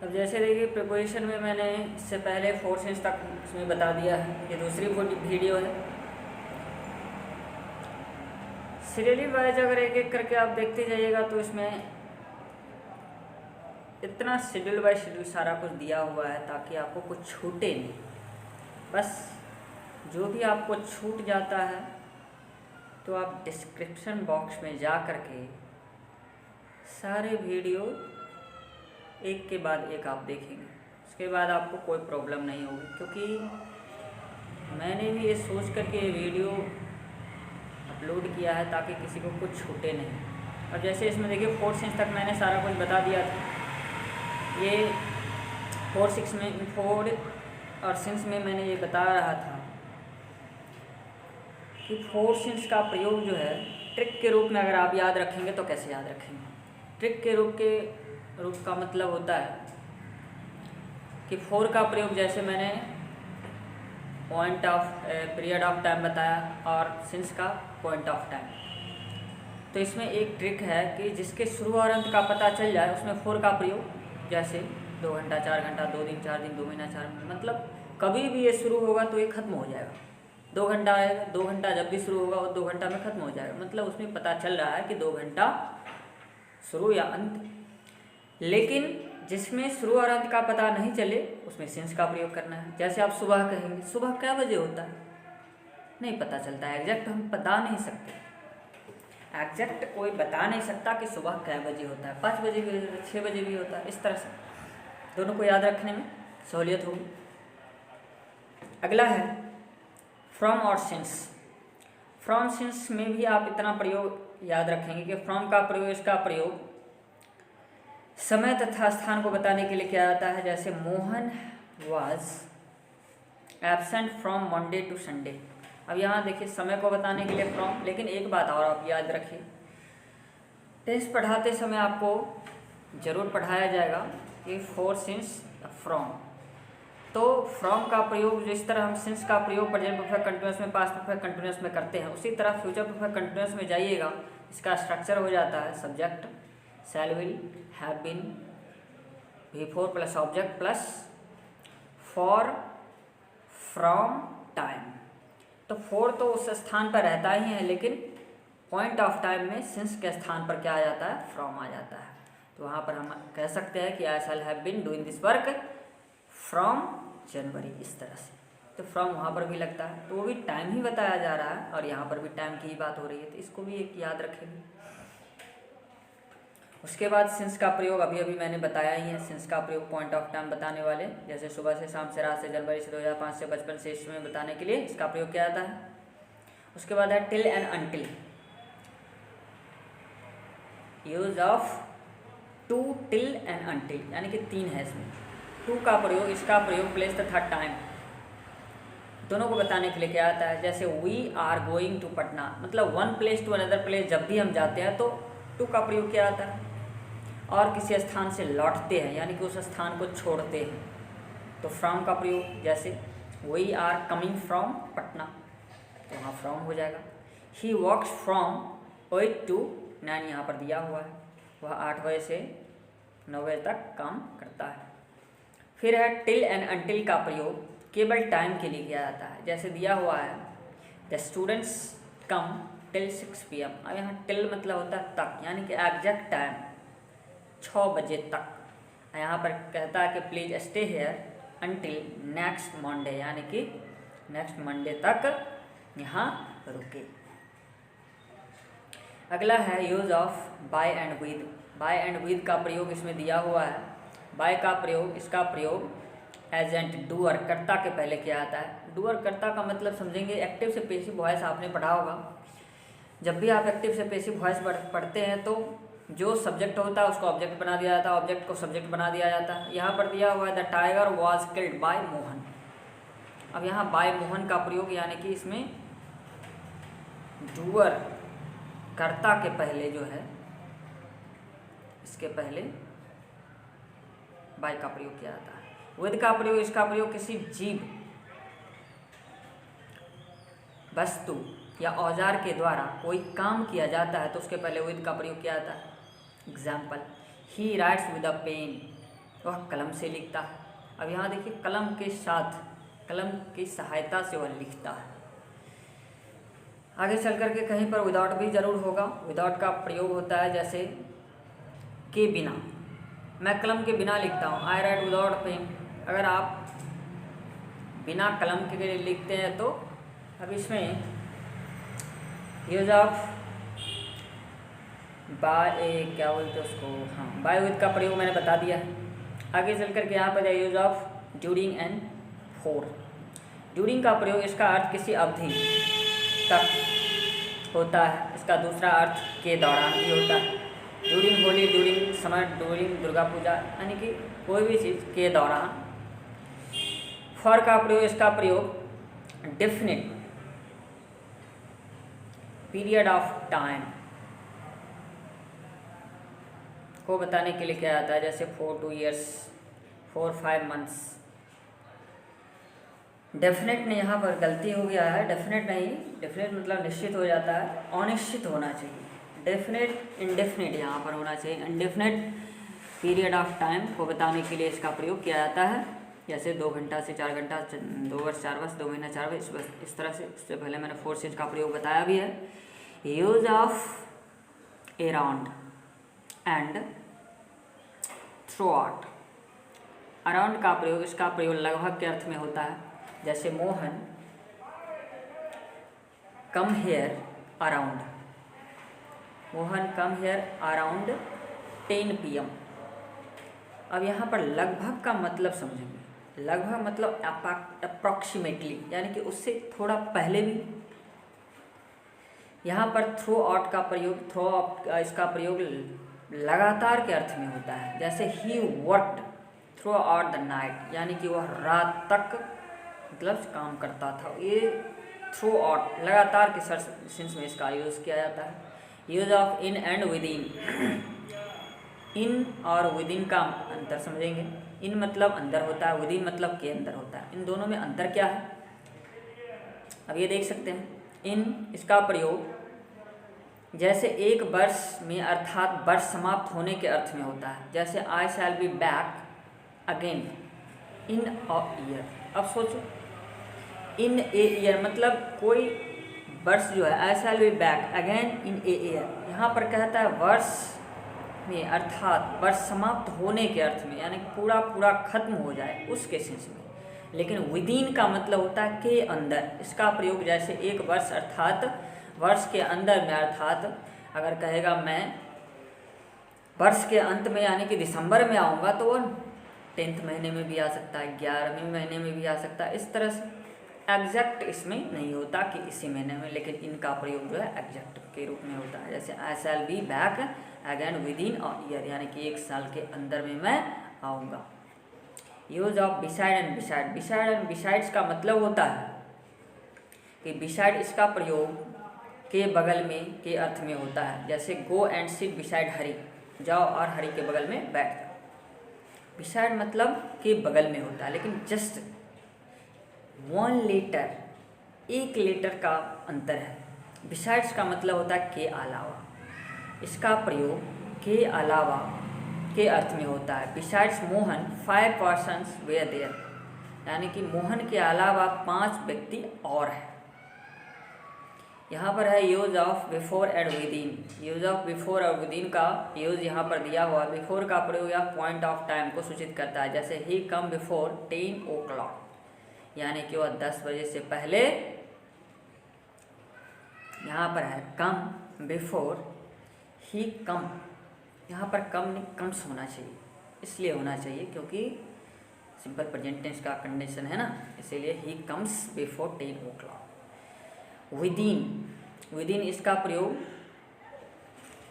अब जैसे देखिए प्रिपरेशन में मैंने इससे पहले 4 सेंस तक इसमें बता दिया है। ये दूसरी वीडियो है। सीरियली वाइज अगर एक एक करके आप देखते जाइएगा तो इसमें इतना शेड्यूल बाय शेड्यूल सारा कुछ दिया हुआ है ताकि आपको कुछ छूटे नहीं। बस जो भी आपको छूट जाता है तो आप डिस्क्रिप्शन बॉक्स में जा कर के सारे वीडियो एक के बाद एक आप देखेंगे। उसके बाद आपको कोई प्रॉब्लम नहीं होगी, क्योंकि मैंने भी ये सोच कर के ये वीडियो अपलोड किया है ताकि किसी को कुछ छूटे नहीं। और जैसे इसमें देखिए 4 सेंस तक मैंने सारा कुछ बता दिया था। ये 4 और सेंस में मैंने ये बता रहा था कि 4 सेंस का प्रयोग जो है ट्रिक के रूप में अगर आप याद रखेंगे तो कैसे याद रखेंगे। ट्रिक के रूप का मतलब होता है कि 4 का प्रयोग जैसे मैंने पीरियड ऑफ टाइम बताया और सिंस का पॉइंट ऑफ टाइम। तो इसमें एक ट्रिक है कि जिसके शुरू और अंत का पता चल जाए उसमें 4 का प्रयोग, जैसे 2 घंटा, 4 घंटा, 2 दिन, 4 दिन, 2 महीना, 4 महीना, मतलब कभी भी ये शुरू होगा तो ये खत्म हो जाएगा। 2 घंटा आएगा, 2 घंटा जब भी शुरू होगा वो 2 घंटा में खत्म हो जाएगा। मतलब उसमें पता चल रहा है कि 2 घंटा शुरू या अंत। लेकिन जिसमें शुरू और अंत का पता नहीं चले उसमें सेंस का प्रयोग करना है। जैसे आप सुबह कहेंगे, सुबह क्या बजे होता है नहीं पता चलता है, एग्जैक्ट हम बता नहीं सकते। एग्जैक्ट कोई बता नहीं सकता कि सुबह क्या बजे होता है, 5 बजे भी होता है, 6 बजे भी होता है। इस तरह से दोनों को याद रखने में सहूलियत होगी। अगला है फ्रॉम और सिंस। फ्रॉम सिंस में भी आप इतना प्रयोग याद रखेंगे कि फ्रॉम का प्रयोग, इसका प्रयोग समय तथा स्थान को बताने के लिए किया जाता है। जैसे Mohan was absent from Monday to Sunday. अब यहाँ देखिए समय को बताने के लिए फ्रॉम, लेकिन एक बात और आप याद रखिए, टेंस पढ़ाते समय आपको जरूर पढ़ाया जाएगा कि 4 सिंस फ्रॉम। तो फ्रॉम का प्रयोग जिस तरह हम सिंस का प्रयोग प्रेजेंट परफेक्ट कंटिन्यूअस में, पास्ट परफेक्ट कंटिन्यूअस में करते हैं, उसी तरह फ्यूचर परफेक्ट कंटिन्यूअस में जाइएगा, इसका स्ट्रक्चर हो जाता है subject, shall, will, have been, before plus object plus for, from, time. तो फॉर तो उस स्थान पर रहता ही है, लेकिन पॉइंट ऑफ टाइम में सिंस के स्थान पर क्या आ जाता है, फ्रॉम आ जाता है। तो वहाँ पर हम कह सकते हैं कि I shall have been doing this work from January, इस तरह से। तो फ्रॉम वहाँ पर भी लगता है, तो वो भी टाइम ही बताया जा रहा है और यहाँ पर भी टाइम की ही बात हो रही है, तो इसको भी एक याद रखेंगे। उसके बाद सिंस का प्रयोग अभी अभी मैंने बताया ही है। सिंस का प्रयोग पॉइंट ऑफ टाइम बताने वाले, जैसे सुबह से, शाम से, रात से, जनवरी से, 2005 से, बचपन से, इसमें बताने के लिए इसका प्रयोग किया जाता है। उसके बाद है till and until. Use of to, till and until, यानी कि 3 है इसमें। टू का प्रयोग, इसका प्रयोग प्लेस तथा टाइम दोनों को बताने के लिए किया जाता है। जैसे we are going to Patna, मतलब one place to another place जब भी हम जाते हैं तो टू का प्रयोग किया जाता है। और किसी स्थान से लौटते हैं, यानी कि उस स्थान को छोड़ते हैं, तो फ्रॉम का प्रयोग, जैसे we are coming from Patna, तो वहाँ फ्रॉम हो जाएगा। ही वॉक्स फ्रॉम 8 to 9, यहाँ पर दिया हुआ है, वह 8 बजे से 9 बजे तक काम करता है। फिर है टिल एंड अनटिल का प्रयोग केवल टाइम के लिए किया जाता है। जैसे दिया हुआ है the students come till 6 PM। अब यहाँ टिल मतलब होता है तक, यानी कि एग्जैक्ट टाइम 6 बजे तक। यहाँ पर कहता है कि please stay here until next Monday, यानी कि नेक्स्ट मंडे तक यहाँ रुके। अगला है use of by and with. By and with का प्रयोग इसमें दिया हुआ है। बाय का प्रयोग, इसका प्रयोग एजेंट, डूअर, कर्ता के पहले किया जाता है। डूअर, कर्ता का मतलब समझेंगे, एक्टिव से पेसिव वॉइस आपने पढ़ा होगा। जब भी आप एक्टिव से पेसिव वॉइस पढ़ते हैं तो जो सब्जेक्ट होता है उसको ऑब्जेक्ट बना दिया जाता है, ऑब्जेक्ट को सब्जेक्ट बना दिया जाता है। यहाँ पर दिया हुआ है the tiger was killed by Mohan. अब यहाँ बाय मोहन का प्रयोग, यानी कि इसमें डूअर, कर्ता के पहले जो है, इसके पहले बाय का प्रयोग किया जाता है। विद का प्रयोग, इसका प्रयोग किसी जीव, वस्तु या औजार के द्वारा कोई काम किया जाता है तो उसके पहले विद का प्रयोग किया जाता है। Example, he writes with a pen, वह कलम से लिखता है। अब यहाँ देखिए कलम के साथ, कलम की सहायता से वह लिखता है। आगे चल कर के कहीं पर विदाउट भी ज़रूर होगा। विदाउट का प्रयोग होता है जैसे के बिना, मैं कलम के बिना लिखता हूँ, आई राइट विदाउट पेन। अगर आप बिना कलम के लिखते हैं तो अब इसमें यूज ऑफ बाय, क्या बोलते हैं उसको, हाँ, बाय विद का प्रयोग मैंने बता दिया है। आगे चल कर के यहाँ पर use of during and for. During का प्रयोग, इसका अर्थ किसी अवधि तक होता है, इसका दूसरा अर्थ के दौरान भी होता है। During Holi, during summer, during Durga Puja, यानी कि कोई भी चीज़ के दौरान। फॉर का प्रयोग, इसका प्रयोग डेफिनेट पीरियड ऑफ टाइम को बताने के लिए क्या आता है, जैसे 4 2 years, 4 5 months। डेफिनेट ने यहाँ पर गलती हो गया है, डेफिनेट नहीं, डेफिनेट मतलब निश्चित हो जाता है, अनिश्चित होना चाहिए। डेफिनेट इंडेफिनेट यहाँ पर होना चाहिए। इंडेफिनेट पीरियड ऑफ टाइम को बताने के लिए इसका प्रयोग किया जाता है, जैसे 2 घंटा से 4 घंटा, 2 वर्ष 4 वर्ष, 2 महीना 4 वर्ष, इस तरह से। इससे पहले मैंने फोर सेंस का प्रयोग बताया भी है। Use of around and through out. Around का प्रयोग, इसका प्रयोग लगभग के अर्थ में होता है, जैसे Mohan come here around, Mohan come here around 10 PM। अब यहाँ पर लगभग का मतलब समझेंगे। लगभग मतलब अप्रॉक्सीमेटली, यानी कि उससे थोड़ा पहले भी। यहाँ पर थ्रू आउट का प्रयोग, थ्रू आउट इसका प्रयोग लगातार के अर्थ में होता है, जैसे he worked through out the night, यानी कि वह रात तक मतलब काम करता था। ये थ्रू आउट लगातार के सेंस में इसका यूज़ किया जाता है। Use of in and within. In और विद इन का अंतर समझेंगे। इन मतलब अंदर होता है, विद इन मतलब के अंदर होता है। इन दोनों में अंतर क्या है, अब ये देख सकते हैं। इन इसका प्रयोग जैसे एक वर्ष में अर्थात वर्ष समाप्त होने के अर्थ में होता है, जैसे I shall be back again in a year. अब सोचो, इन ए ईयर मतलब कोई वर्ष जो है, I shall be back again in a year, यहाँ पर कहता है वर्ष में अर्थात वर्ष समाप्त होने के अर्थ में, यानी पूरा पूरा खत्म हो जाए उसके सेंस में। लेकिन विदिन का मतलब होता है के अंदर। इसका प्रयोग जैसे एक वर्ष अर्थात वर्ष के अंदर में, अर्थात अगर कहेगा मैं वर्ष के अंत में यानी कि दिसंबर में आऊँगा, तो वो 10th महीने में भी आ सकता है, 11वें महीने में भी आ सकता है। इस तरह से एग्जैक्ट इसमें नहीं होता कि इसी महीने में, लेकिन इनका प्रयोग जो है एग्जैक्ट के रूप में होता है, जैसे I shall be back again within a year, यानी कि 1 साल के अंदर में मैं आऊँगा। Use of beside and beside. Beside and besides का मतलब होता है कि बिसाइड इसका प्रयोग के बगल में के अर्थ में होता है, जैसे गो एंड सिट बिसाइड हरी, जाओ और हरी के बगल में बैठ जाओ। बिसाइड मतलब के बगल में होता है, लेकिन जस्ट 1 लेटर, एक लेटर का अंतर है। बिसाइड्स का मतलब होता है के अलावा। इसका प्रयोग के अलावा के अर्थ में होता है। Besides Mohan 5 persons were there, यानी कि मोहन के अलावा 5 व्यक्ति और हैं। यहाँ पर है use of before and with in. Use of before और विद इन का यूज यहाँ पर दिया हुआ। बिफोर का प्रयोग या पॉइंट ऑफ टाइम को सूचित करता है, जैसे ही कम बिफोर 10 o'clock, यानी कि वह 10 बजे से पहले। यहाँ पर है कम बिफोर ही कम, यहाँ पर कम नहीं कम्स होना चाहिए, इसलिए होना चाहिए क्योंकि सिंपल प्रेजेंट टेंस का कंडीशन है ना, इसीलिए he comes before 10 o'clock। Within, within इसका प्रयोग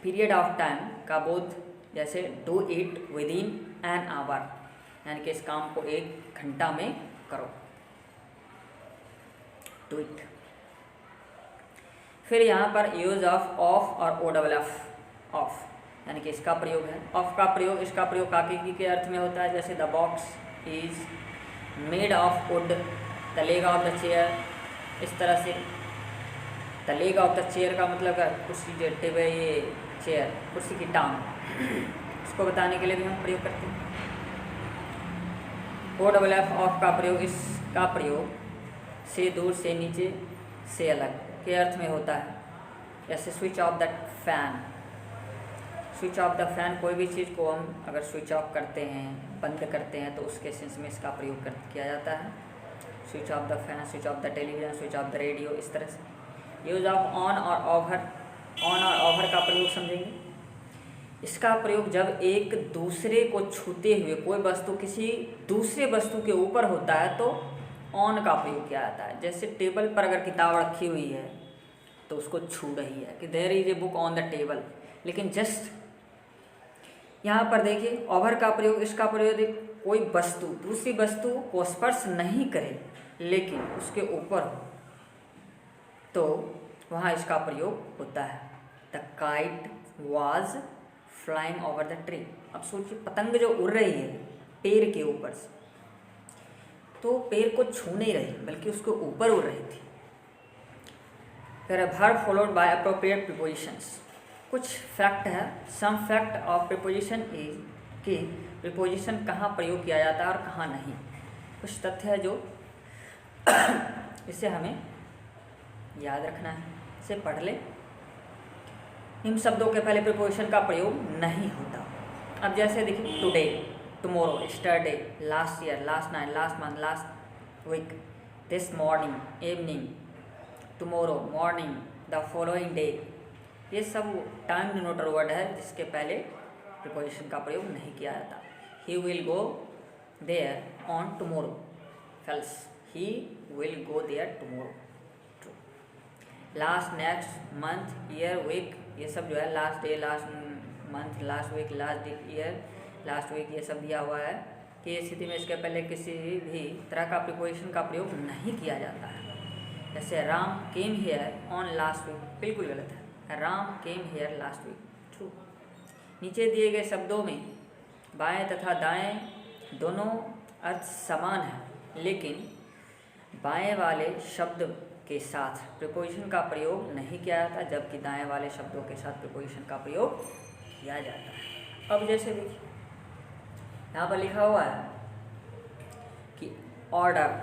पीरियड ऑफ टाइम का बोध, जैसे do it within an hour, यानी कि इस काम को 1 घंटा में करो, डू इट। फिर यहाँ पर यूज ऑफ और OFF, ऑफ, यानी कि इसका प्रयोग है। ऑफ का प्रयोग, इसका प्रयोग काकी के अर्थ में होता है, जैसे the box is made of would, the leg of the chair, इस तरह से। The leg of the chair का मतलब है कुर्सी, जो टेबल, ये चेयर कुर्सी की टांग, इसको बताने के लिए भी हम प्रयोग करते हैं। ओ डबल एफ ऑफ का प्रयोग, इसका प्रयोग से, दूर से, नीचे से, अलग के अर्थ में होता है। जैसे switch off the fan, switch off the fan, कोई भी चीज़ को हम अगर स्विच ऑफ करते हैं, बंद करते हैं, तो उसके सेंस में इसका प्रयोग किया जाता है। Switch off the fan, switch off the television, switch off the radio, इस तरह से। यूज ऑफ ऑन और ओवर, ऑन और ओवर का प्रयोग समझेंगे। इसका प्रयोग जब एक दूसरे को छूते हुए कोई वस्तु किसी दूसरे वस्तु के ऊपर होता है तो ऑन का प्रयोग किया जाता है। जैसे टेबल पर अगर किताब रखी हुई है तो उसको छू रही है कि there is a book on the table, लेकिन जस्ट यहाँ पर देखिए ओवर का प्रयोग, इसका प्रयोग कोई वस्तु दूसरी वस्तु को स्पर्श नहीं करे लेकिन उसके ऊपर हो तो वहाँ इसका प्रयोग होता है। The kite was flying over the tree. अब सोचिए पतंग जो उड़ रही है पेड़ के ऊपर से, तो पेड़ को छू नहीं रही बल्कि उसके ऊपर उड़ रही थी। फिर verb followed by appropriate prepositions. कुछ फैक्ट है, सम फैक्ट ऑफ प्रीपोजिशन इज कि प्रीपोजिशन कहाँ प्रयोग किया जाता है और कहाँ नहीं। कुछ तथ्य है जो इसे हमें याद रखना है, इसे पढ़ ले। इन शब्दों के पहले प्रीपोजिशन का प्रयोग नहीं होता। अब जैसे देखिए today, tomorrow, yesterday, last year, last night, last month, last week, this morning, evening, tomorrow, morning, the following day, ये सब टाइम डिनोटर वर्ड है जिसके पहले प्रीपोजिशन का प्रयोग नहीं किया जाता। He will go there on tomorrow, false, he will go there tomorrow, true. Last, next, month, year, week, ये सब जो है last day, last month, last week, last year, last week, ये सब दिया हुआ है कि इस स्थिति में इसके पहले किसी भी तरह का प्रीपोजिशन का प्रयोग नहीं किया जाता है। जैसे Ram came here on last week, बिल्कुल गलत है, Ram came here last week, true. नीचे दिए गए शब्दों में बाएं तथा दाएं दोनों अर्थ समान है, लेकिन बाएं वाले शब्द के साथ प्रीपोजिशन का प्रयोग नहीं किया जाता जबकि दाएं वाले शब्दों के साथ प्रीपोजिशन का प्रयोग किया जाता है। अब जैसे देखिए यहाँ पर लिखा हुआ है कि ऑर्डर,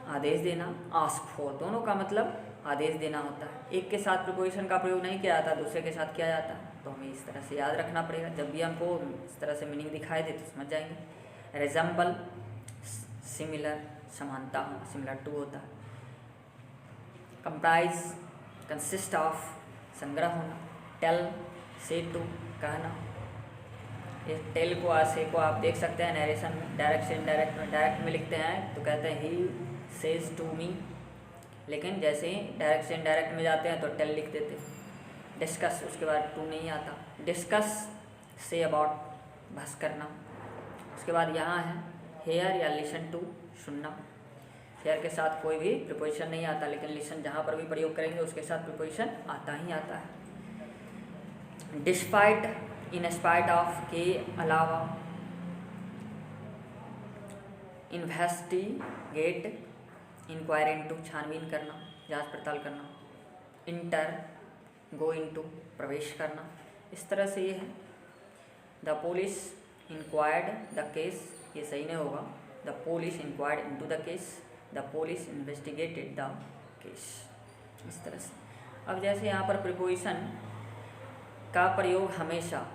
आदेश देना, आस्क फॉर, दोनों का मतलब आदेश देना होता है। एक के साथ प्रीपोजिशन का प्रयोग नहीं किया जाता, दूसरे के साथ किया जाता है, तो हमें इस तरह से याद रखना पड़ेगा। जब भी हमको इस तरह से मीनिंग दिखाई दे तो समझ जाएंगे। रिजेंबल, सिमिलर, समानता होना, सिमिलर टू होता है। कंप्राइज, कंसिस्ट ऑफ, संग्रह होना। टेल, से टू, कहना। ये टेल को, से को आप देख सकते हैं नरेशन में, डायरेक्ट से इनडायरेक्ट में। डायरेक्ट में लिखते हैं तो कहते हैं ही सेज टू मी, लेकिन जैसे ही डायरेक्ट से इनडायरेक्ट में जाते हैं तो टेल लिख देते हैं। डिस्कस, उसके बाद टू नहीं आता। डिस्कस, से अबाउट, बहस करना। उसके बाद यहाँ है हेयर या लिसन टू, सुनना। हेयर के साथ कोई भी प्रीपोजिशन नहीं आता, लेकिन लिसन जहाँ पर भी प्रयोग करेंगे उसके साथ प्रीपोजिशन आता ही आता है। डिस्पाइट, इन स्पाइट ऑफ, के अलावा। इन्वेस्टिगेट, इंक्वायर इनटू, छानबीन करना, जांच पड़ताल करना। इंटर, गो इनटू, प्रवेश करना। इस तरह से ये है। The police inquired the case, ये सही नहीं होगा। The police inquired into the case, the police investigated the case, इस तरह से। अब जैसे यहाँ पर प्रीपोजिशन का प्रयोग हमेशा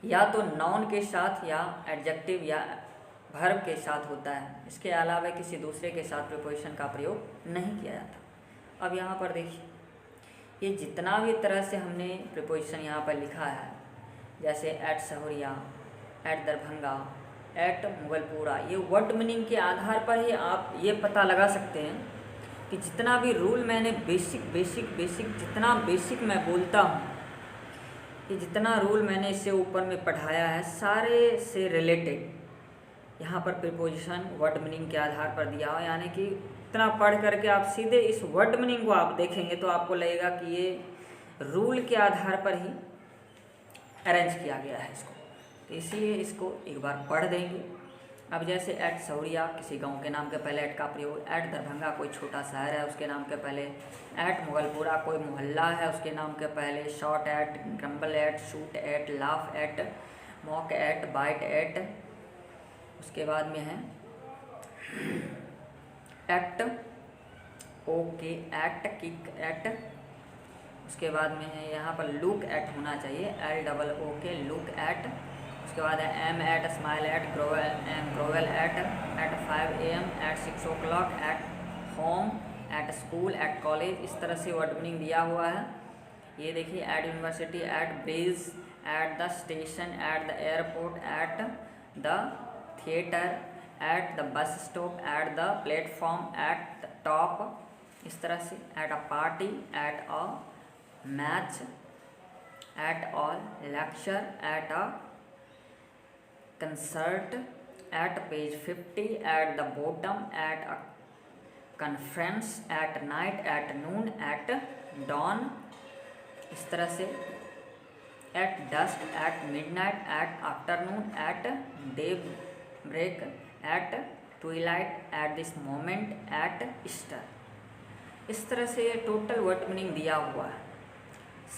या तो नाउन के साथ या एडजेक्टिव या वर्ब के साथ होता है, इसके अलावा किसी दूसरे के साथ प्रीपोजिशन का प्रयोग नहीं किया जाता। अब यहाँ पर देखिए ये जितना भी तरह से हमने प्रीपोजिशन यहाँ पर लिखा है, जैसे at Saharia, at Darbhanga, at Mughalpura, ये वर्ड मीनिंग के आधार पर ही आप ये पता लगा सकते हैं कि जितना भी रूल मैंने जितना बेसिक मैं बोलता हूँ, ये जितना रूल मैंने इससे ऊपर में पढ़ाया है, सारे से रिलेटेड यहाँ पर प्रीपोजिशन वर्ड मीनिंग के आधार पर दिया हो। यानी कि इतना पढ़ करके आप सीधे इस वर्ड मीनिंग को आप देखेंगे तो आपको लगेगा कि ये रूल के आधार पर ही अरेंज किया गया है इसको, तो इसीलिए इसको एक बार पढ़ देंगे। अब जैसे एट सौरिया, किसी गांव के नाम के पहले एट का प्रयोग। एट दरभंगा, कोई छोटा शहर है उसके नाम के पहले। एट मुगलपुरा, कोई मोहल्ला है उसके नाम के पहले। Shout at, grumble at, shoot at, laugh at, mock at, bite at, उसके बाद में है act, okay at, kick at. उसके बाद में है यहाँ पर लुक एट होना चाहिए, LOOK लुक एट। उसके बाद है aim at, smile at, grovel at 5 AM, at 6 o'clock, at home, at school, at college. इस तरह से वर्ड मीनिंग दिया हुआ है। ये देखिए, at university, at bridge, at the station, at the airport, at the theatre, at the bus stop, at the platform, at the top. इस तरह से at a party, at a match, at a lecture, at a concert, at page 50, at the bottom, at a conference, at night, at noon, at dawn. इस तरह से at dusk, at midnight, at afternoon, at daybreak, eight Twilight, at this moment, at Easter. इस तरह से total word meaning दिया हुआ है।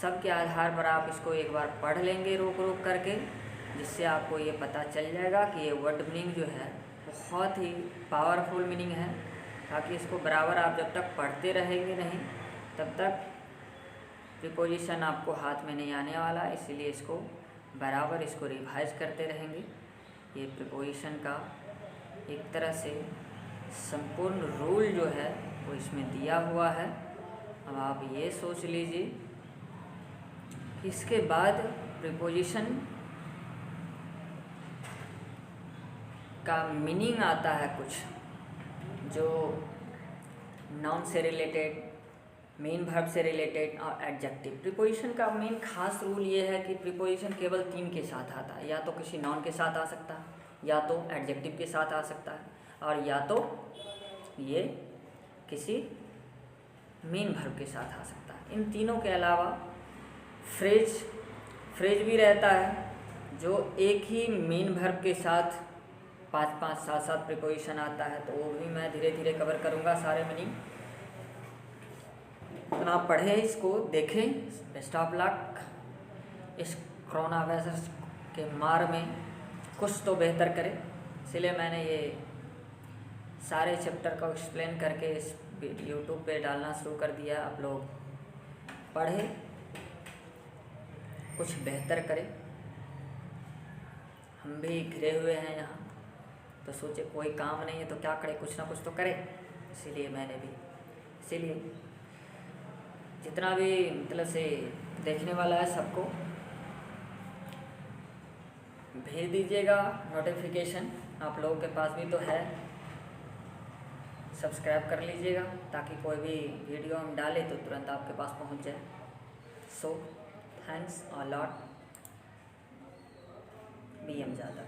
सब के आधार पर आप इसको एक बार पढ़ लेंगे रोक रोक करके, जिससे आपको ये पता चल जाएगा कि ये वर्ड मीनिंग जो है बहुत ही पावरफुल मीनिंग है। ताकि इसको बराबर आप जब तक पढ़ते रहेंगे नहीं, तब तक प्रीपोजिशन आपको हाथ में नहीं आने वाला। इसीलिए इसको बराबर इसको रिवाइज करते रहेंगे। ये प्रीपोजिशन का एक तरह से संपूर्ण रूल जो है वो इसमें दिया हुआ है। अब आप ये सोच लीजिए कि इसके बाद प्रीपोजिशन का मीनिंग आता है कुछ जो नाउन से रिलेटेड, मेन वर्ब से रिलेटेड और एडजेक्टिव। प्रीपोजिशन का मेन खास रूल ये है कि प्रीपोजिशन केवल 3 के साथ आता है। या तो किसी नाउन के साथ आ सकता है, या तो एडजेक्टिव के साथ आ सकता है, और या तो ये किसी मेन वर्ब के साथ आ सकता है। इन तीनों के अलावा फ्रेज भी रहता है जो एक ही मेन वर्ब के साथ 5-5, 7-7 प्रीपोजिशन आता है। तो वो भी मैं धीरे धीरे कवर करूँगा सारे मीनिंग। तो आप पढ़ें, इसको देखें। Best of luck. इस कोरोना वायरस के मार में कुछ तो बेहतर करें। इसलिए मैंने ये सारे चैप्टर को एक्सप्लेन करके इस यूट्यूब पे डालना शुरू कर दिया। आप लोग पढ़ें, कुछ बेहतर करें। हम भी घिरे हुए हैं यहाँ, तो सोचे कोई काम नहीं है तो क्या करें, कुछ ना कुछ तो करें। इसीलिए मैंने भी, इसीलिए जितना भी मतलब से देखने वाला है सबको भेज दीजिएगा नोटिफिकेशन। आप लोगों के पास भी तो है, सब्सक्राइब कर लीजिएगा ताकि कोई भी वीडियो हम डालें तो तुरंत आपके पास पहुंच जाए। So thanks a lot. BM ज़्यादा।